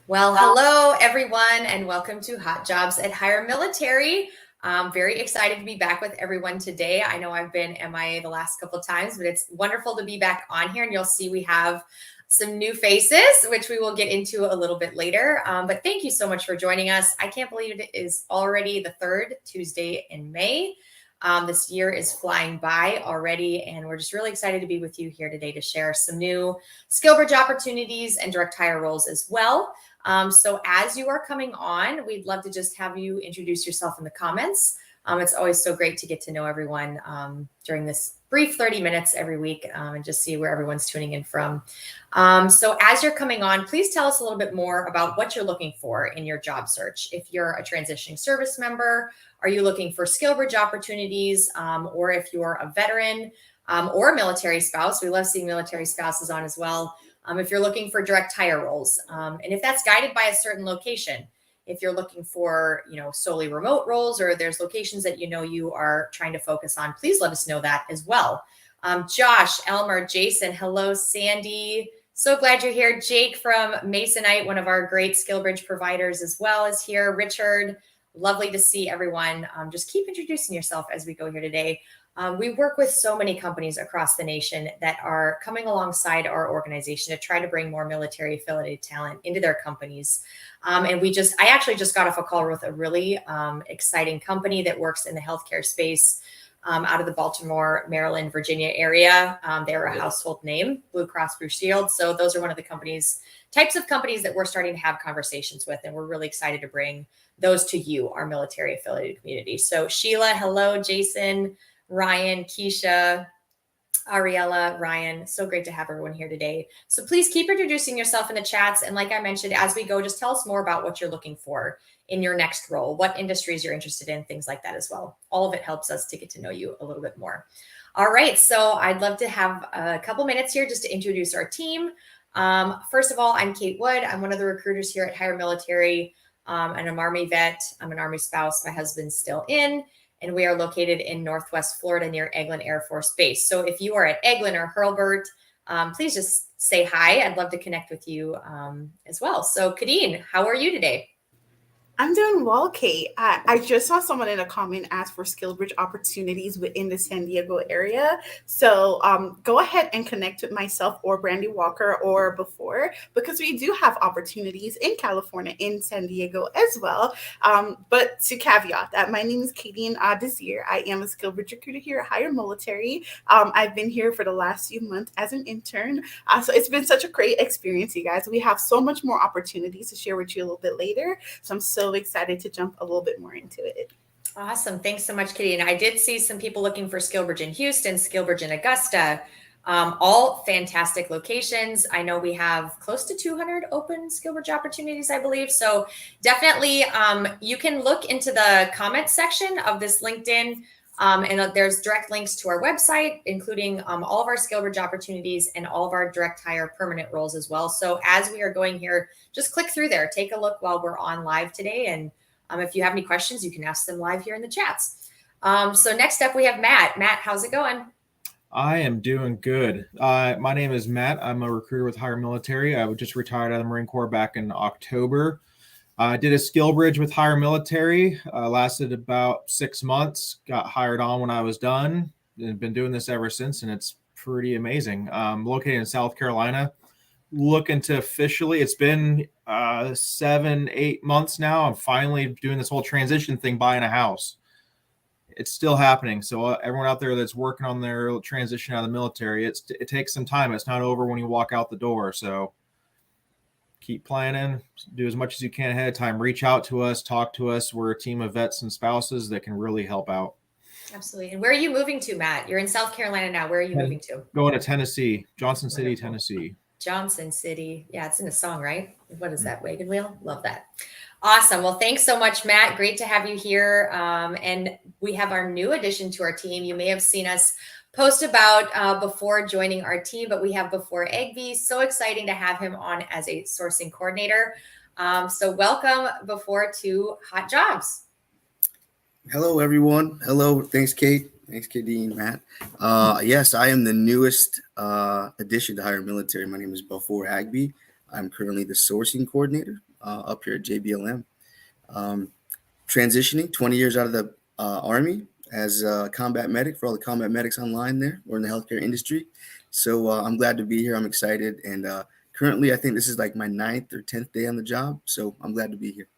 Well, hello everyone, and welcome to Hot Jobs at HireMilitary. Very excited to be back with everyone today. I know I've been MIA the last couple of times, but it's wonderful to be back on here, and you'll see we have some new faces, which we will get into a little bit later. But thank you so much for joining us. I can't believe it is already the third Tuesday in May. This year is flying by already, and we're just really excited to be with you here today to share some new SkillBridge opportunities and direct hire roles as well. So as you are coming on, we'd love to just have you introduce yourself in the comments. It's always so great to get to know everyone during this brief 30 minutes every week and just see where everyone's tuning in from. So as you're coming on, please tell us a little bit more about what you're looking for in your job search. If you're a transitioning service member, are you looking for SkillBridge opportunities? Or if you're a veteran or a military spouse, we love seeing military spouses on as well. If you're looking for direct hire roles, and if that's guided by a certain location, if you're looking for, solely remote roles, or there's locations that you are trying to focus on, please let us know that as well. Josh, Elmer, Jason, hello, Sandy. So glad you're here. Jake from Masonite, one of our great SkillBridge providers as well, is here. Richard, lovely to see everyone. Just keep introducing yourself as we go here today. We work with so many companies across the nation that are coming alongside our organization to try to bring more military affiliated talent into their companies. And I actually just got off a call with a really exciting company that works in the healthcare space out of the Baltimore, Maryland, Virginia area. They're a household name, Blue Cross Blue Shield. So those are one of the types of companies that we're starting to have conversations with. And we're really excited to bring those to you, our military affiliated community. So Sheila, hello, Jason, Ryan, Keisha, Ariella, Ryan, so great to have everyone here today. So please keep introducing yourself in the chats. And like I mentioned, as we go, just tell us more about what you're looking for in your next role, what industries you're interested in, things like that as well. All of it helps us to get to know you a little bit more. All right, so I'd love to have a couple minutes here just to introduce our team. First of all, I'm Kate Wood. I'm one of the recruiters here at HireMilitary. And I'm an Army vet. I'm an Army spouse. My husband's still in. And we are located in Northwest Florida near Eglin Air Force Base. So if you are at Eglin or Hurlburt, please just say hi. I'd love to connect with you as well. So Kadeen, how are you today? I'm doing well, Kate. I just saw someone in a comment ask for SkillBridge opportunities within the San Diego area. So go ahead and connect with myself or Brandy Walker or before, because we do have opportunities in California, in San Diego as well. But to caveat that, my name is Katie Desir. I am a SkillBridge recruiter here at HireMilitary. I've been here for the last few months as an intern. So it's been such a great experience, you guys. We have so much more opportunities to share with you a little bit later. So I'm so excited to jump a little bit more into it. Awesome. Thanks so much, Kitty. And I did see some people looking for SkillBridge in Houston, SkillBridge in Augusta, all fantastic locations. I know we have close to 200 open SkillBridge opportunities, I believe. So definitely you can look into the comments section of this LinkedIn and there's direct links to our website, including all of our SkillBridge opportunities and all of our direct hire permanent roles as well. So as we are going here, just click through there, take a look while we're on live today. And if you have any questions, you can ask them live here in the chats. So next up, we have Matt. Matt, how's it going? I am doing good. My name is Matt. I'm a recruiter with HireMilitary. I just retired out of the Marine Corps back in October. I did a SkillBridge with HireMilitary, lasted about 6 months, got hired on when I was done, and been doing this ever since, and it's pretty amazing. I'm located in South Carolina, looking to officially, it's been 7-8 months now. I'm finally doing this whole transition thing, buying a house. It's still happening. So everyone out there that's working on their transition out of the military, it takes some time. It's not over when you walk out the door. So keep planning, do as much as you can ahead of time, reach out to us, talk to us. We're a team of vets and spouses that can really help out. Absolutely. And where are you moving to, Matt? You're in South Carolina now. Where are you moving to? Going to Tennessee, Johnson City, Tennessee. Johnson City. Yeah, it's in a song, right? What is that? Wagon Wheel? Love that. Awesome. Well, thanks so much, Matt. Great to have you here. And we have our new addition to our team. You may have seen us post about before joining our team, but we have Before Egby. So exciting to have him on as a sourcing coordinator. So welcome Before to Hot Jobs. Hello, everyone. Hello. Thanks, Kate. Thanks, KD and Matt. Yes, I am the newest addition to HireMilitary. My name is Before Egby. I'm currently the sourcing coordinator. up here at JBLM. Transitioning 20 years out of the Army as a combat medic for all the combat medics online there or in the healthcare industry. So I'm glad to be here. I'm excited. And currently, I think this is like my 9th or 10th day on the job. So I'm glad to be here.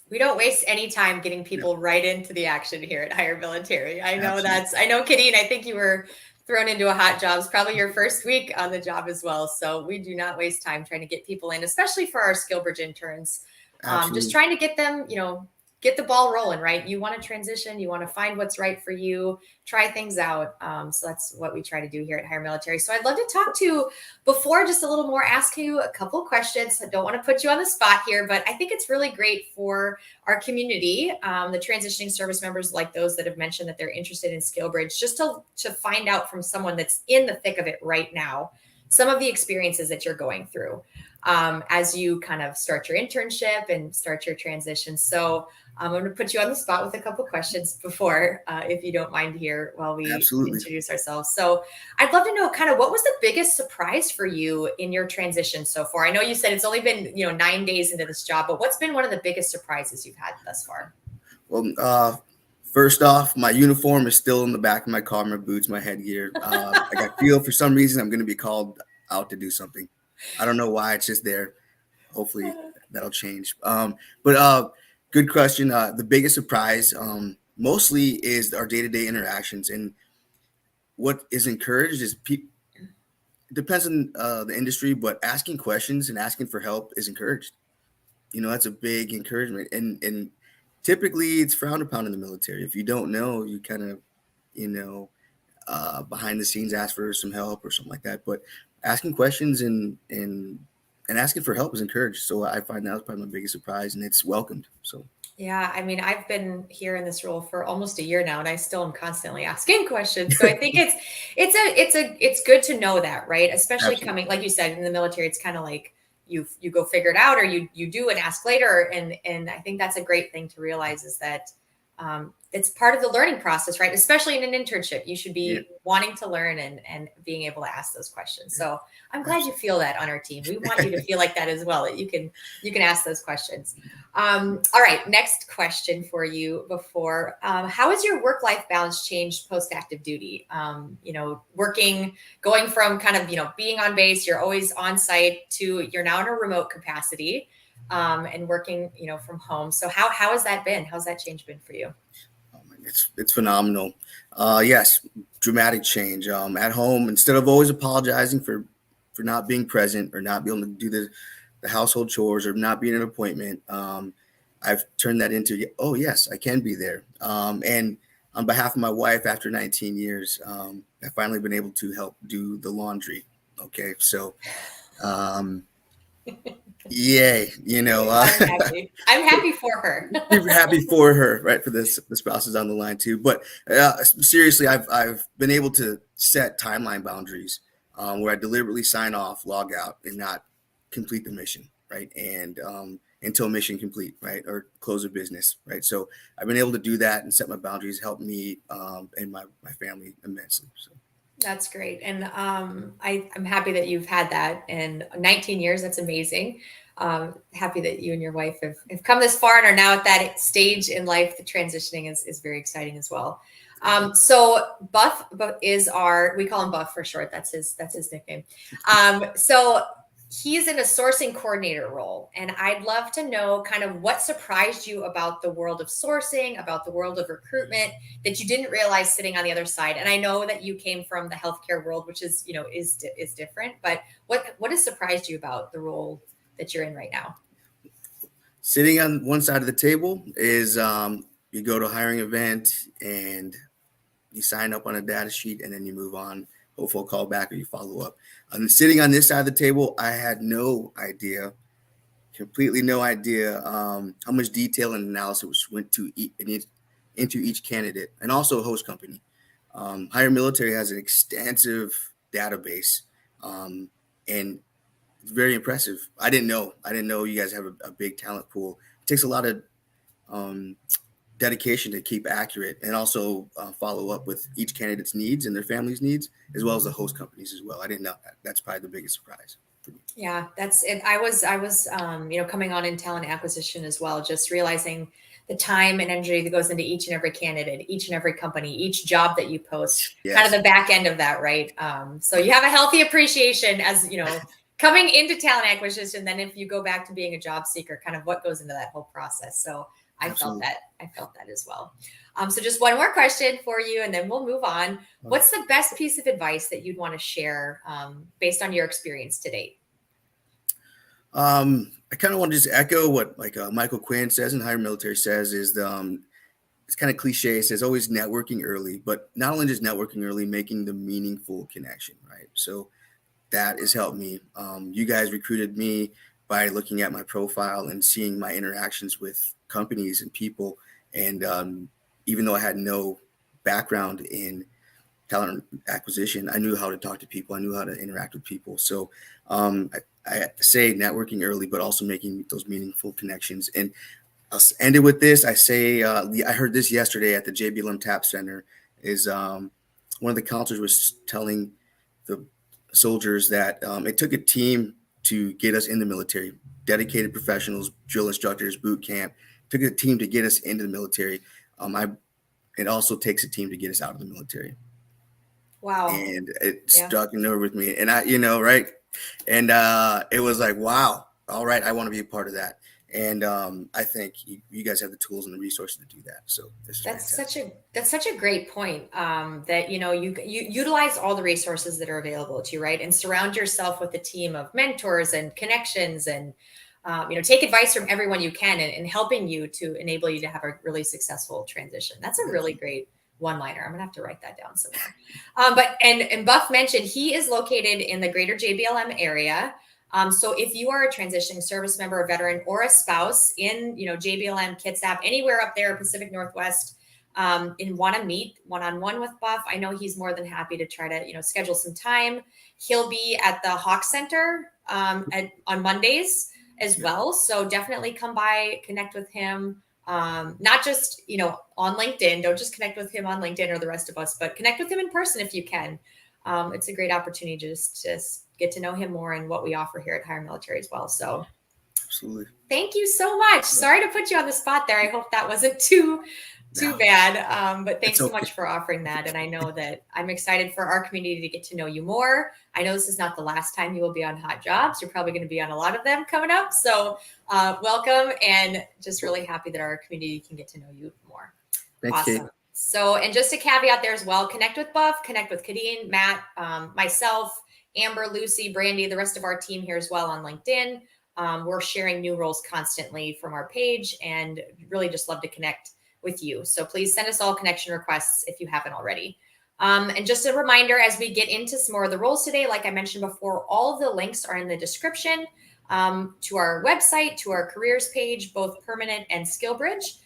We don't waste any time getting people right into the action here at HireMilitary. I know Absolutely. I know, Kadeen, I think you were thrown into a hot job. It's probably your first week on the job as well. So we do not waste time trying to get people in, especially for our SkillBridge interns. Just trying to get them, get the ball rolling, right? You want to transition, you want to find what's right for you, try things out. So that's what we try to do here at HireMilitary. So I'd love to talk to, before just a little more, ask you a couple of questions. I don't want to put you on the spot here, but I think it's really great for our community, the transitioning service members like those that have mentioned that they're interested in SkillBridge, just to find out from someone that's in the thick of it right now, some of the experiences that you're going through as you kind of start your internship and start your transition. So I'm going to put you on the spot with a couple questions before, if you don't mind here, while we introduce ourselves. So I'd love to know kind of what was the biggest surprise for you in your transition so far? I know you said it's only been, 9 days into this job, but what's been one of the biggest surprises you've had thus far? Well, first off, my uniform is still in the back of my car, my boots, my headgear. I feel for some reason I'm going to be called out to do something. I don't know why, it's just there. Hopefully that'll change. But good question. The biggest surprise mostly is our day-to-day interactions, and what is encouraged is it depends on the industry, but asking questions and asking for help is encouraged. That's a big encouragement, and typically it's frowned upon in the military. If you don't know, you kind of, behind the scenes ask for some help or something like that. But asking questions and asking for help is encouraged. So I find that was probably my biggest surprise, and it's welcomed. So yeah, I mean, I've been here in this role for almost a year now, and I still am constantly asking questions. So I think it's good to know that, right? Especially Absolutely. coming, like you said, in the military, it's kind of like you go figure it out, or you do and ask later. And I think that's a great thing to realize, is that it's part of the learning process, right? Especially in an internship, you should be wanting to learn and being able to ask those questions. So I'm glad you feel that on our team. We want you to feel like that as well, that you can ask those questions. All right, next question for you before, how has your work-life balance changed post-active duty? Going from kind of, being on base, you're always on site, to you're now in a remote capacity, and working, from home. So how has that been? How's that change been for you? It's phenomenal. Yes, dramatic change. At home, instead of always apologizing for not being present or not being able to do the household chores or not being an appointment, I've turned that into, oh yes, I can be there. And on behalf of my wife, after 19 years, I've finally been able to help do the laundry. Okay, so yay, I'm happy for her. Super happy for her, right? For the spouses on the line too. But seriously, I've been able to set timeline boundaries where I deliberately sign off, log out, and not complete the mission, right? And until mission complete, right, or close of business, right? So I've been able to do that and set my boundaries, help me and my family immensely. So. That's great. And I'm happy that you've had that in 19 years. That's amazing. Happy that you and your wife have come this far and are now at that stage in life. The transitioning is very exciting as well. So Buff is we call him Buff for short. That's his nickname. So he's in a sourcing coordinator role, and I'd love to know kind of what surprised you about the world of sourcing, about the world of recruitment, that you didn't realize sitting on the other side. And I know that you came from the healthcare world, which is different, but what has surprised you about the role that you're in right now? Sitting on one side of the table is you go to a hiring event and you sign up on a data sheet, and then you move on, hope for a call back, or you follow up. Sitting on this side of the table, I had completely no idea how much detail and analysis went into each candidate, and also a host company. HireMilitary has an extensive database, and it's very impressive. I didn't know you guys have a big talent pool. It takes a lot of dedication to keep accurate, and also follow up with each candidate's needs and their family's needs, as well as the host companies as well. I didn't know that. That's probably the biggest surprise. Yeah, that's it. I was, coming on in talent acquisition as well, just realizing the time and energy that goes into each and every candidate, each and every company, each job that you post, kind of Yes. the back end of that, right? So you have a healthy appreciation as, coming into talent acquisition. Then if you go back to being a job seeker, kind of what goes into that whole process. So I felt Absolutely. that as well. So just one more question for you, and then we'll move on. What's the best piece of advice that you'd want to share based on your experience to date? I kind of want to just echo what Michael Quinn says and HireMilitary says is it's kind of cliche. It says always networking early, but not only just networking early, making the meaningful connection, right? So that has helped me. You guys recruited me by looking at my profile and seeing my interactions with companies and people. And even though I had no background in talent acquisition, I knew how to talk to people. I knew how to interact with people. So I say networking early, but also making those meaningful connections. And I'll end it with this. I say, I heard this yesterday at the JBLM TAP Center is one of the counselors was telling the soldiers that it took a team to get us in the military, dedicated professionals, drill instructors, boot camp, it took a team to get us into the military. It also takes a team to get us out of the military. Wow. And it struck a nerve with me. And right. And it was like, wow, all right, I want to be a part of that. And I think you guys have the tools and the resources to do that. So that's such a great point. That you utilize all the resources that are available to you, right? And surround yourself with a team of mentors and connections, and take advice from everyone you can, and helping you to enable you to have a really successful transition. That's a really great one-liner. I'm gonna have to write that down somewhere. But Buff mentioned he is located in the greater JBLM area. So if you are a transitioning service member, a veteran, or a spouse in JBLM, Kitsap, anywhere up there, Pacific Northwest, and want to meet one-on-one with Buff, I know he's more than happy to try to schedule some time. He'll be at the Hawk Center on Mondays as well. So definitely come by, connect with him. Not just, on LinkedIn. Don't just connect with him on LinkedIn or the rest of us, but connect with him in person if you can. It's a great opportunity to just get to know him more and what we offer here at HireMilitary as well. So absolutely. Thank you so much. Sorry to put you on the spot there. I hope that wasn't too bad. But thanks so much for offering that. And I know that I'm excited for our community to get to know you more. I know this is not the last time you will be on Hot Jobs. You're probably going to be on a lot of them coming up. So welcome, and just really happy that our community can get to know you more. Thanks, awesome. Kate. So, and just a caveat there as well, connect with Buff, connect with Kadeen, Matt, myself, Amber, Lucy, Brandy, the rest of our team here as well on LinkedIn. We're sharing new roles constantly from our page, and really just love to connect with you. So please send us all connection requests if you haven't already. And just a reminder, as we get into some more of the roles today, like I mentioned before, all of the links are in the description to our website, to our careers page, both permanent and SkillBridge.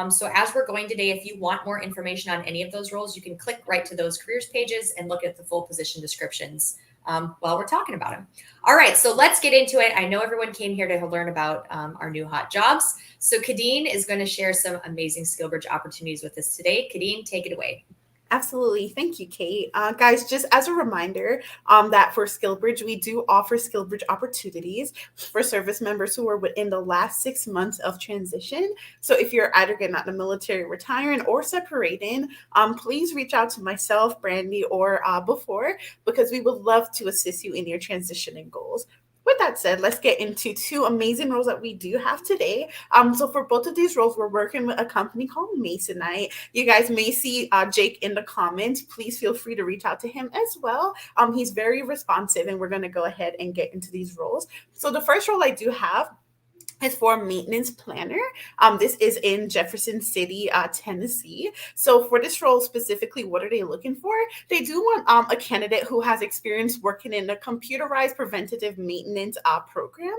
So as we're going today, if you want more information on any of those roles, you can click right to those careers pages and look at the full position descriptions while we're talking about them. All right, so let's get into it. I know everyone came here to learn about our new hot jobs. So Kadeen is going to share some amazing SkillBridge opportunities with us today. Kadeen, take it away. Absolutely. Thank you, Kate. Guys, just as a reminder that for SkillBridge, we do offer SkillBridge opportunities for service members who are within the last 6 months of transition. So if you're either getting out of the military, retiring, or separating, please reach out to myself, Brandy, or before, because we would love to assist you in your transitioning goals. With that said, let's get into two amazing roles that we do have today. So for both of these roles, we're working with a company called Masonite. You guys may see Jake in the comments. Please feel free to reach out to him as well. He's very responsive, and we're going to go ahead and get into these roles. So the first role I do have is for maintenance planner. This is in Jefferson City, Tennessee. So for this role specifically, what are they looking for? They do want a candidate who has experience working in a computerized preventative maintenance program.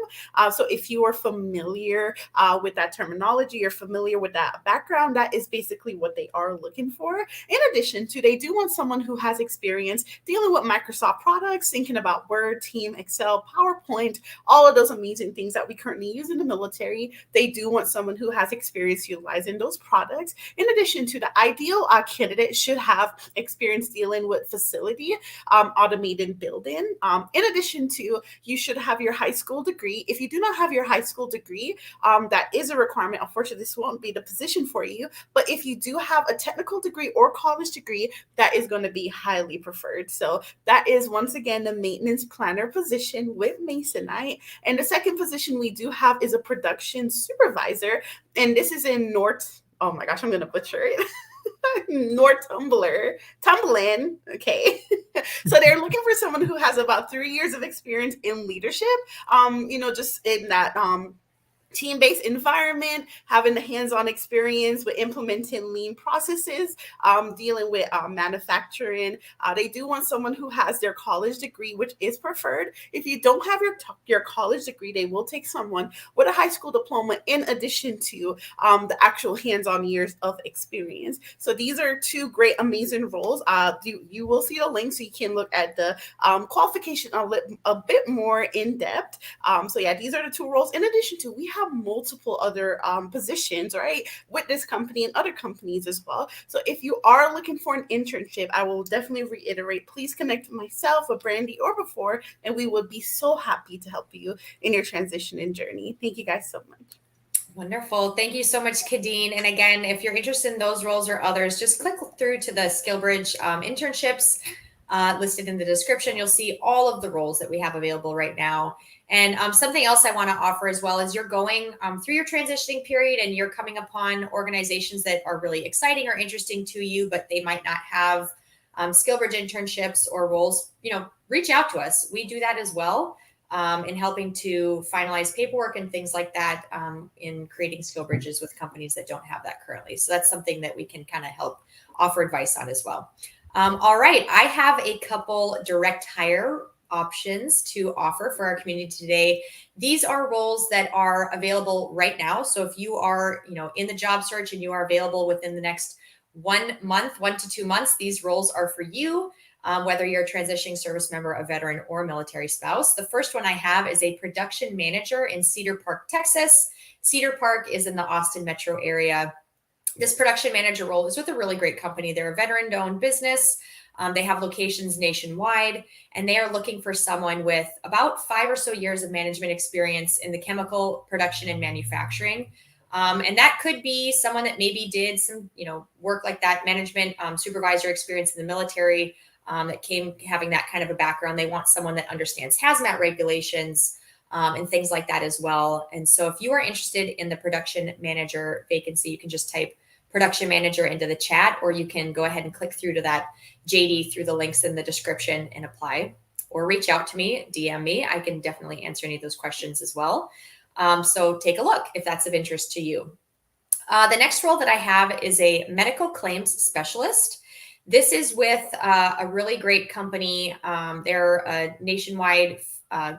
So if you are familiar with that terminology, you're familiar with that background, that is basically what they are looking for. In addition to, they do want someone who has experience dealing with Microsoft products, thinking about Word, Team, Excel, PowerPoint, all of those amazing things that we currently use in the HireMilitary, they do want someone who has experience utilizing those products. In addition to the ideal candidate should have experience dealing with facility, automated building. In addition to, you should have your high school degree. If you do not have your high school degree, that is a requirement. Unfortunately, this won't be the position for you. But if you do have a technical degree or college degree, that is going to be highly preferred. So that is once again the maintenance planner position with Masonite. And the second position we do have is a production supervisor. And this is in oh my gosh, I'm going to butcher it. Tumbling. Okay. So they're looking for someone who has about 3 years of experience in leadership, just in that team-based environment, having the hands-on experience with implementing lean processes, dealing with manufacturing. They do want someone who has their college degree, which is preferred. If you don't have your college degree, they will take someone with a high school diploma in addition to the actual hands-on years of experience. So these are two great, amazing roles. You will see the link so you can look at the qualification a bit more in depth. So yeah, these are the two roles. In addition to, we have multiple other positions, right, with this company and other companies as well. So if you are looking for an internship, I will definitely reiterate, please connect with myself, with Brandy, or before, and we would be so happy to help you in your transition and journey. Thank you guys so much. Wonderful. Thank you so much, Kadeen. And again, if you're interested in those roles or others, just click through to the SkillBridge internships listed in the description. You'll see all of the roles that we have available right now. And something else I want to offer as well is you're going through your transitioning period and you're coming upon organizations that are really exciting or interesting to you, but they might not have SkillBridge internships or roles. Reach out to us. We do that as well in helping to finalize paperwork and things like that in creating SkillBridges with companies that don't have that currently. So that's something that we can kind of help offer advice on as well. All right. I have a couple direct hire options to offer for our community today. These are roles that are available right now. So if you are, in the job search and you are available within the next 1 month, 1 to 2 months, these roles are for you, whether you're a transitioning service member, a veteran, or a military spouse. The first one I have is a production manager in Cedar Park, Texas. Cedar Park is in the Austin metro area. This production manager role is with a really great company. They're a veteran-owned business. They have locations nationwide, and they are looking for someone with about 5 or so years of management experience in the chemical production and manufacturing. And that could be someone that maybe did some, work like that, management supervisor experience in the military, that came having that kind of a background. They want someone that understands hazmat regulations and things like that as well. And so if you are interested in the production manager vacancy, you can just type production manager into the chat, or you can go ahead and click through to that JD through the links in the description and apply, or reach out to me, DM me. I can definitely answer any of those questions as well. So take a look if that's of interest to you. The next role that I have is a medical claims specialist. This is with a really great company. They're a nationwide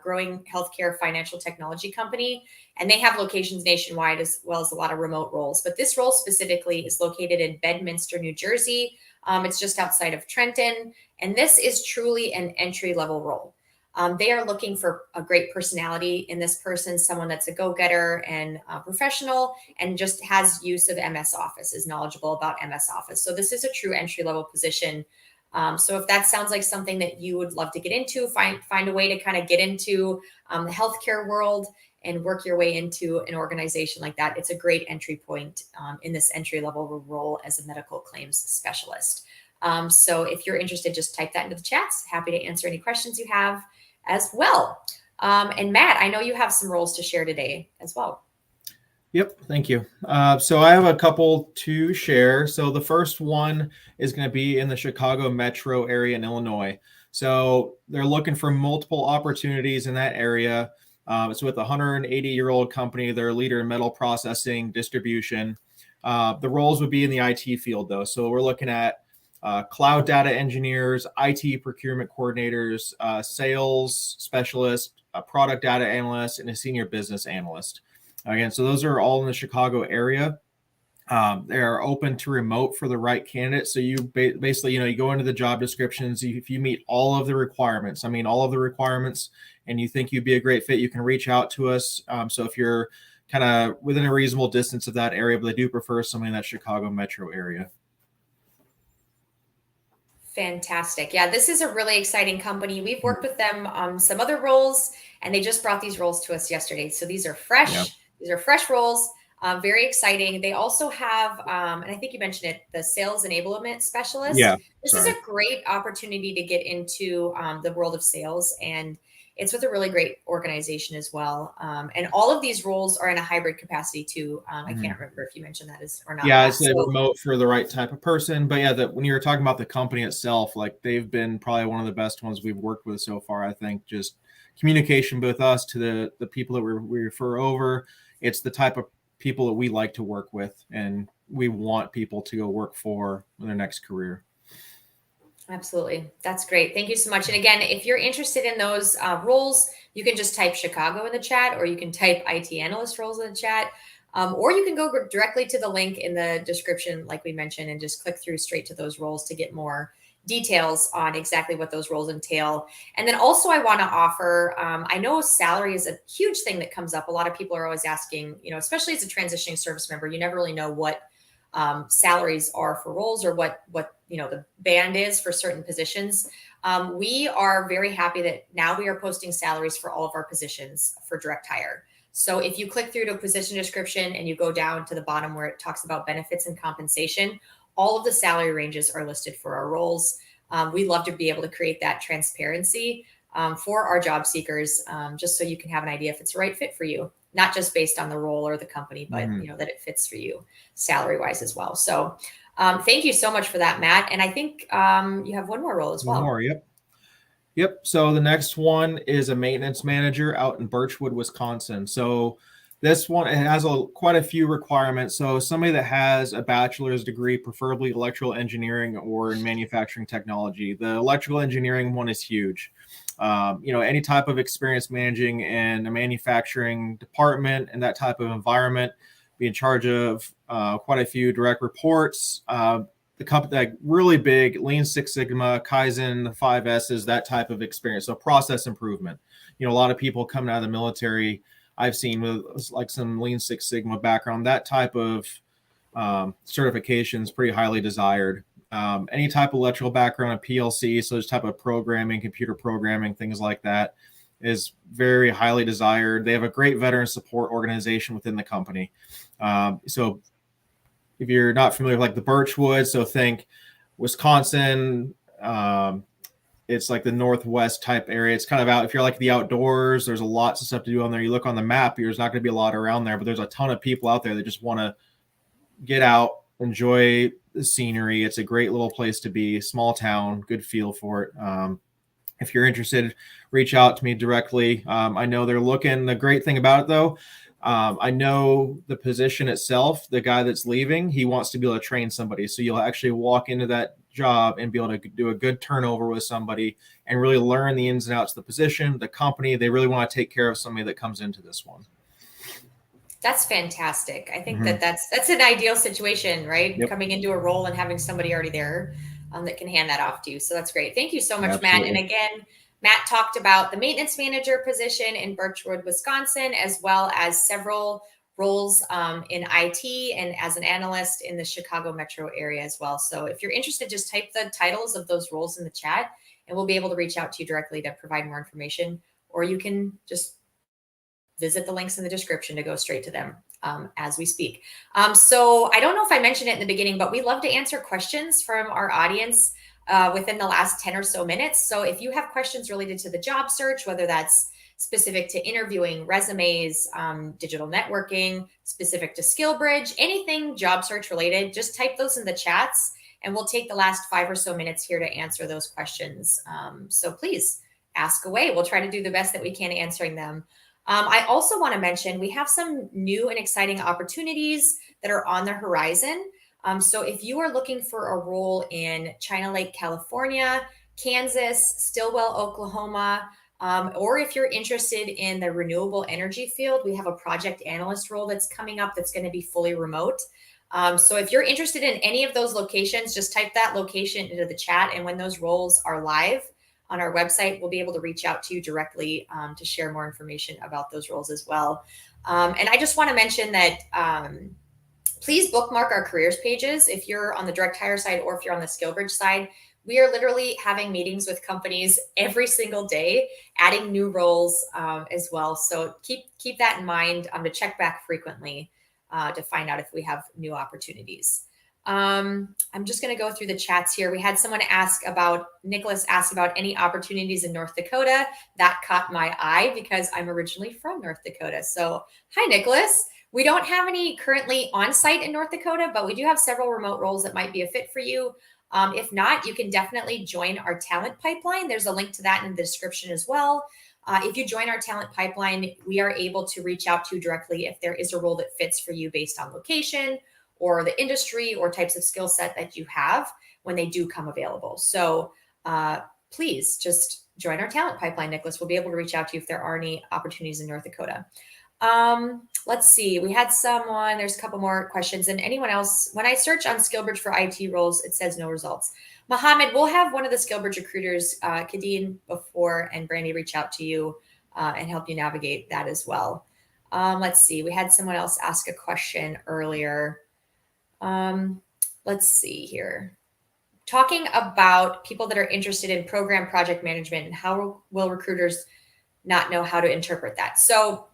growing healthcare financial technology company, and they have locations nationwide as well as a lot of remote roles. But this role specifically is located in Bedminster, New Jersey. It's just outside of Trenton, and this is truly an entry-level role. They are looking for a great personality in this person, someone that's a go-getter and professional and just has use of MS Office, is knowledgeable about MS Office. So this is a true entry-level position. So if that sounds like something that you would love to get into, find a way to kind of get into the healthcare world and work your way into an organization like that, it's a great entry point in this entry-level role as a medical claims specialist. So if you're interested, just type that into the chats. Happy to answer any questions you have as well. And Matt, I know you have some roles to share today as well. Yep, thank you. So I have a couple to share. So the first one is going to be in the Chicago metro area in Illinois. So they're looking for multiple opportunities in that area. It's with a 180-year-old company. They're a leader in metal processing, distribution. The roles would be in the IT field, though. So we're looking at cloud data engineers, IT procurement coordinators, sales specialist, a product data analyst, and a senior business analyst. Again, so those are all in the Chicago area. They are open to remote for the right candidate. So you basically, you go into the job descriptions. If you meet all of the requirements, and you think you'd be a great fit, you can reach out to us. So if you're kind of within a reasonable distance of that area, but they do prefer somebody in that Chicago metro area. Fantastic. Yeah, this is a really exciting company. We've worked with them on some other roles, and they just brought these roles to us yesterday. So these are fresh. Yeah. These are fresh roles. Very exciting. They also have, and I think you mentioned it, the sales enablement specialist. Yeah. This is a great opportunity to get into the world of sales, and it's with a really great organization as well. And all of these roles are in a hybrid capacity too. I can't remember if you mentioned that or not. Yeah, it's a remote for the right type of person. But yeah, when you were talking about the company itself, like they've been probably one of the best ones we've worked with so far. I think just communication with us to the people that we refer over. It's the type of people that we like to work with, and we want people to go work for in their next career. Absolutely. That's great. Thank you so much. And again, if you're interested in those roles, you can just type Chicago in the chat, or you can type IT analyst roles in the chat, or you can go directly to the link in the description, like we mentioned, and just click through straight to those roles to get more details on exactly what those roles entail. And then also I want to offer, I know salary is a huge thing that comes up. A lot of people are always asking, especially as a transitioning service member, you never really know what salaries are for roles, or what the band is for certain positions. We are very happy that now we are posting salaries for all of our positions for direct hire. So if you click through to a position description and you go down to the bottom where it talks about benefits and compensation, all of the salary ranges are listed for our roles. We love to be able to create that transparency for our job seekers, just so you can have an idea if it's the right fit for you, not just based on the role or the company, but that it fits for you salary wise as well. So thank you so much for that, Matt. And I think you have one more role as well. One more, yep. So the next one is a maintenance manager out in Birchwood, Wisconsin. So this one, it has quite a few requirements. So somebody that has a bachelor's degree, preferably electrical engineering or in manufacturing technology. The electrical engineering one is huge. Any type of experience managing in a manufacturing department and that type of environment, be in charge of quite a few direct reports. The company, like really big Lean Six Sigma, Kaizen, the 5S's, that type of experience. So process improvement. A lot of people coming out of the military, I've seen with like some Lean Six Sigma background, that type of certification is pretty highly desired. Any type of electrical background in PLC, so this type of programming, computer programming, things like that, is very highly desired. They have a great veteran support organization within the company. So if you're not familiar with like the Birchwood, so think Wisconsin, it's like the Northwest type area. It's kind of out, if you're like the outdoors, there's a lots of stuff to do on there. You look on the map, there's not going to be a lot around there, but there's a ton of people out there that just want to get out, enjoy the scenery. It's a great little place to be, small town, good feel for it. If you're interested, reach out to me directly. I know they're looking. The great thing about it though, I know the position itself, the guy that's leaving, he wants to be able to train somebody. So you'll actually walk into that job and be able to do a good turnover with somebody and really learn the ins and outs of the position, the company. They really want to take care of somebody that comes into this one. That's fantastic. I think that's an ideal situation, right? Yep. Coming into a role and having somebody already there that can hand that off to you. So that's great. Thank you so much, Absolutely. Matt. And again, Matt talked about the maintenance manager position in Birchwood, Wisconsin, as well as several roles in IT and as an analyst in the Chicago metro area as well. So if you're interested, just type the titles of those roles in the chat and we'll be able to reach out to you directly to provide more information, or you can just visit the links in the description to go straight to them as we speak. So I don't know if I mentioned it in the beginning, but we love to answer questions from our audience within the last 10 or so minutes. So if you have questions related to the job search, whether that's specific to interviewing, resumes, digital networking, specific to SkillBridge, anything job search related, just type those in the chats and we'll take the last 5 or so minutes here to answer those questions. So please ask away. We'll try to do the best that we can answering them. I also want to mention we have some new and exciting opportunities that are on the horizon. So if you are looking for a role in China Lake, California, Kansas, Stillwell, Oklahoma, or if you're interested in the renewable energy field, we have a project analyst role that's coming up that's going to be fully remote. So if you're interested in any of those locations, just type that location into the chat. And when those roles are live, on our website, we'll be able to reach out to you directly to share more information about those roles as well. And I just want to mention that please bookmark our careers pages if you're on the direct hire side or if you're on the SkillBridge side. We are literally having meetings with companies every single day, adding new roles as well. So keep that in mind to check back frequently to find out if we have new opportunities. I'm just going to go through the chats here. We had someone Nicholas asked about any opportunities in North Dakota. That caught my eye because I'm originally from North Dakota. So hi, Nicholas. We don't have any currently on site in North Dakota, but we do have several remote roles that might be a fit for you. If not, you can definitely join our talent pipeline. There's a link to that in the description as well. If you join our talent pipeline, we are able to reach out to you directly if there is a role that fits for you based on location or the industry or types of skill set that you have when they do come available. So please just join our talent pipeline, Nicholas. We'll be able to reach out to you if there are any opportunities in North Dakota. Let's see. We had there's a couple more questions. And anyone else, when I search on SkillBridge for IT roles, it says no results. Mohammed, we'll have one of the SkillBridge recruiters, Kadeen before, and Brandy reach out to you and help you navigate that as well. Let's see. We had someone else ask a question earlier. Let's see here. Talking about people that are interested in program project management and how will recruiters not know how to interpret that? So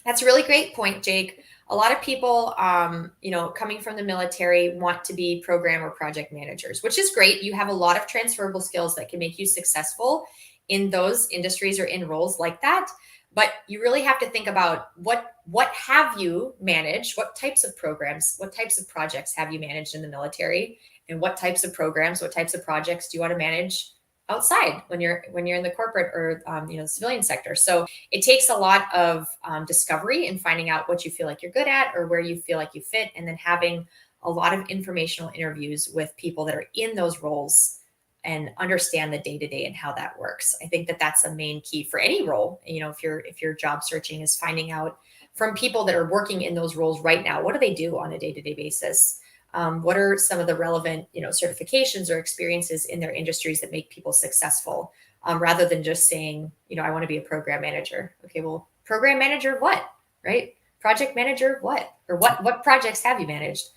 that's a really great point, Jake. A lot of people, coming from the military want to be program or project managers, which is great. You have a lot of transferable skills that can make you successful in those industries or in roles like that. But you really have to think about what have you managed, what types of programs, what types of projects have you managed in the military, and what types of programs, what types of projects do you want to manage outside when you're in the corporate or the civilian sector. So it takes a lot of discovery and finding out what you feel like you're good at or where you feel like you fit, and then having a lot of informational interviews with people that are in those roles and understand the day-to-day and how that works. I think that that's a main key for any role. If you're job searching, is finding out from people that are working in those roles right now, what do they do on a day-to-day basis? What are some of the relevant, certifications or experiences in their industries that make people successful, rather than just saying, I want to be a program manager. Okay, well, program manager, what, right? Project manager, what, or what projects have you managed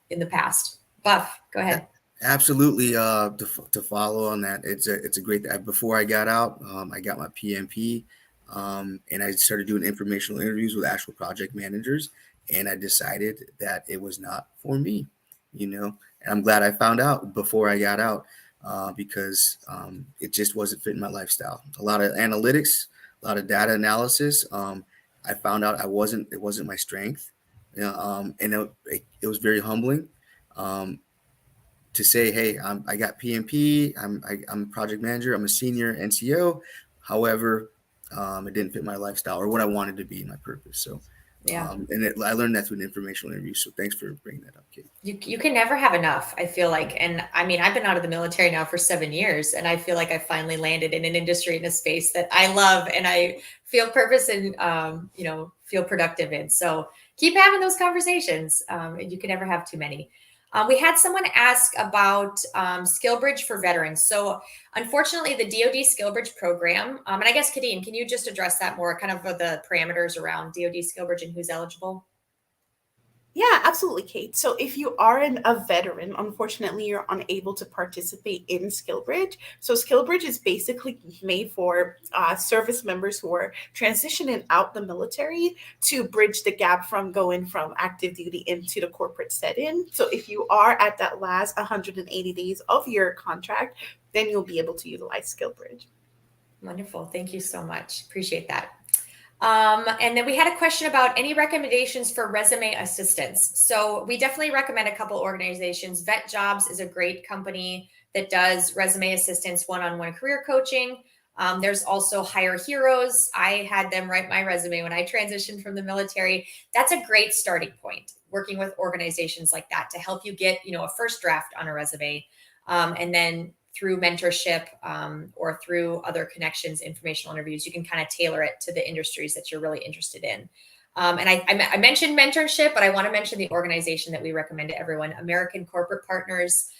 in the past? Buff, go ahead. Absolutely. To follow on that, it's a great. Before I got out, I got my PMP, and I started doing informational interviews with actual project managers. And I decided that it was not for me, and I'm glad I found out before I got out, because it just wasn't fitting my lifestyle. A lot of analytics, a lot of data analysis. I found out it wasn't my strength, and it was very humbling to say, hey, I got PMP, I'm a project manager, I'm a senior NCO. However, it didn't fit my lifestyle or what I wanted to be, my purpose. So. Yeah. I learned that through an informational interview. So thanks for bringing that up, Kate. You can never have enough, I feel like. And I mean, I've been out of the military now for 7 years, and I feel like I finally landed in an industry, in a space that I love and I feel purpose and, feel productive in. So keep having those conversations. You can never have too many. We had someone ask about SkillBridge for veterans. So unfortunately, the DoD SkillBridge program, and I guess, Kadeen, can you just address that more, kind of the parameters around DoD SkillBridge and who's eligible? Yeah, absolutely, Kate. So if you are a veteran, unfortunately, you're unable to participate in SkillBridge. So SkillBridge is basically made for service members who are transitioning out the military to bridge the gap from going from active duty into the corporate setting. So if you are at that last 180 days of your contract, then you'll be able to utilize SkillBridge. Wonderful. Thank you so much. Appreciate that. And then we had a question about any recommendations for resume assistance. So we definitely recommend a couple organizations. Vet Jobs is a great company that does resume assistance, one-on-one career coaching. There's also Hire Heroes. I had them write my resume when I transitioned from the military. That's a great starting point, working with organizations like that to help you get, a first draft on a resume. And then through mentorship or through other connections, informational interviews, you can kind of tailor it to the industries that you're really interested in. And I mentioned mentorship, but I want to mention the organization that we recommend to everyone, American Corporate Partners.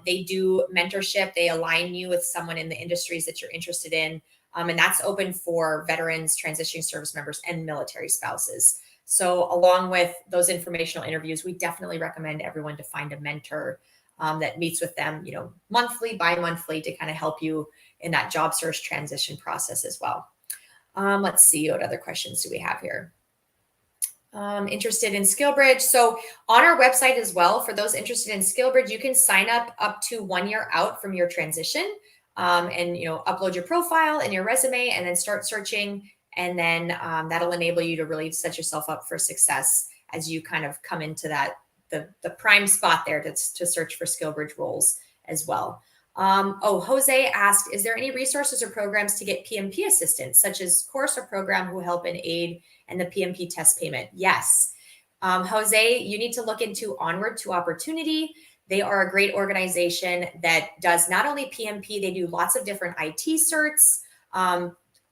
They do mentorship. They align you with someone in the industries that you're interested in. And that's open for veterans, transitioning service members, and military spouses. So along with those informational interviews, we definitely recommend everyone to find a mentor that meets with them, monthly, bi-monthly, to kind of help you in that job search transition process as well. Let's see, what other questions do we have here? Interested in SkillBridge. So on our website as well, for those interested in SkillBridge, you can sign up to 1 year out from your transition, and upload your profile and your resume, and then start searching. And then that'll enable you to really set yourself up for success as you kind of come into that the prime spot there to search for SkillBridge roles as well. Jose asked, is there any resources or programs to get PMP assistance, such as course or program who help and aid and the PMP test payment? Yes. Jose, you need to look into Onward to Opportunity. They are a great organization that does not only PMP, they do lots of different IT certs,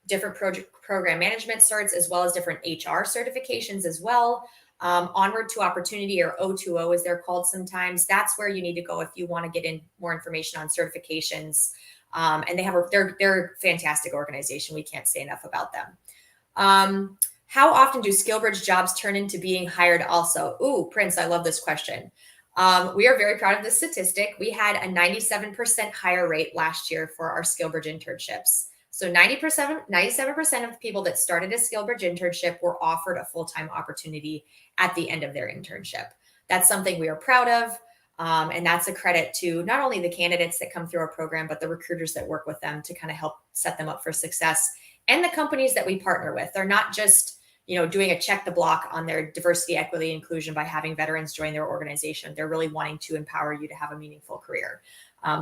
different program management certs, as well as different HR certifications as well. Onward to Opportunity, or O2O as they're called sometimes, that's where you need to go if you want to get in more information on certifications. And they're a fantastic organization. We can't say enough about them. How often do SkillBridge jobs turn into being hired also? Ooh, Prince, I love this question. We are very proud of this statistic. We had a 97% hire rate last year for our SkillBridge internships. So 97% of the people that started a SkillBridge internship were offered a full-time opportunity at the end of their internship. That's something we are proud of. And that's a credit to not only the candidates that come through our program, but the recruiters that work with them to kind of help set them up for success, and the companies that we partner with. They're not just doing a check the block on their diversity, equity, inclusion by having veterans join their organization. They're really wanting to empower you to have a meaningful career.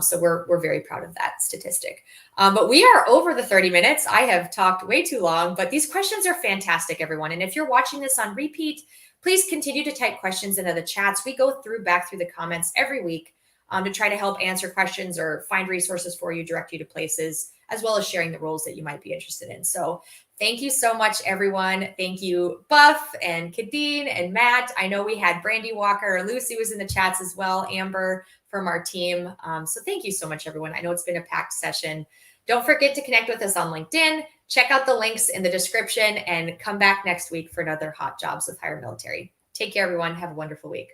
So we're very proud of that statistic. But we are over the 30 minutes. I have talked way too long, but these questions are fantastic, everyone. And if you're watching this on repeat, please continue to type questions into the chats. We go back through the comments every week to try to help answer questions or find resources for you, direct you to places, as well as sharing the roles that you might be interested in. So thank you so much, everyone. Thank you, Buff and Kadeen and Matt. I know we had Brandy Walker, Lucy was in the chats as well, Amber from our team. So thank you so much, everyone. I know it's been a packed session. Don't forget to connect with us on LinkedIn. Check out the links in the description and come back next week for another Hot Jobs with HireMilitary. Take care, everyone. Have a wonderful week.